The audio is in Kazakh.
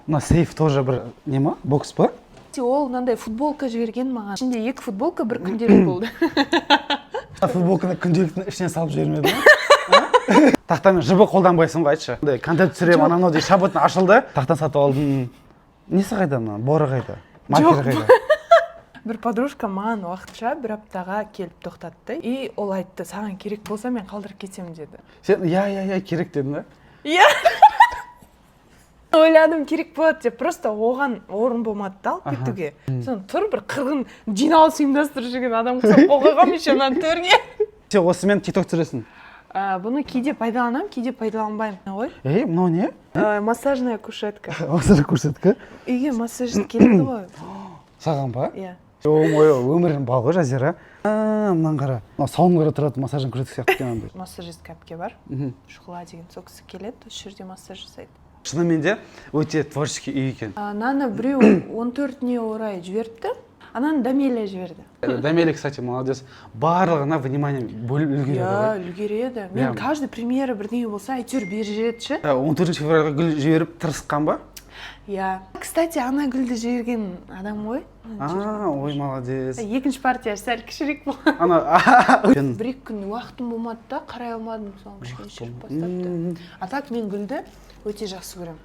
мына сейф тоже бір не ма, бокс па? Ол мынандай футболка жіберген маған. Ішінде 2 футболка бір күнделік болды. Футболканы күнделіктің ішіне салып жібермеді ма? Тақтамен жібі қолданбайсың ғой, айтшы. Контент түсірем, анау дейді, шабытын ашылды, тақтан сатып алдым. Несі қайда мына? Бора қайда? Маркері қайда? Бір подружка маған уақытша бір аптаға келіп тоқтатты. И ол айтты, саған керек болса мен қалдырып кетемін деді. Сен, я, керек дедің да? Иә. Ойладым керек болады деп, просто оған орын болмады да алып кетуге. Сон тұр бір қырғын жиналыс ұйымдастырып жүрген адам құсап қойғам еще мынаны төрге. Сен осымен TikTok түсіресің? Бұны кейде пайдаланамын, кейде пайдаланбаймын. Ой. Мынау не? Массажная кушетка. Массаж көрсеткі? Үйге массажист келеді ғой. Саған ба? Иә. Ой, өмірін бал ғой Жазира. Мынан қара. Саунаға тұрады массажын көрсеткі сияқты екен. Массажистка әпке бар. Шұғыла деген сол кісі келеді, осы жерде массаж жасайды. Шынымен де өте творческий үй екен. Наны біреу 14-не орай жіберді, ананы Дамелия жіберді. Дамелия, кстати, молодец. Барлығына внимание бөліп үлгереді. Иә, үлгереді. Мен каждый премьера бірдеңе болса, әйтеуір бережетші. 14 февральға гүл жіберіп тырысқан ба? Иә. Кстати, ана гүлді жіберген адам ғой. Ой, молодец. Екінші партия сәл кішірек болған. Бір-екі күн уақытым болмады да, қарай алмадым, соған кішкене шіріп бастапты. А так мен гүлді өте жақсы көремін.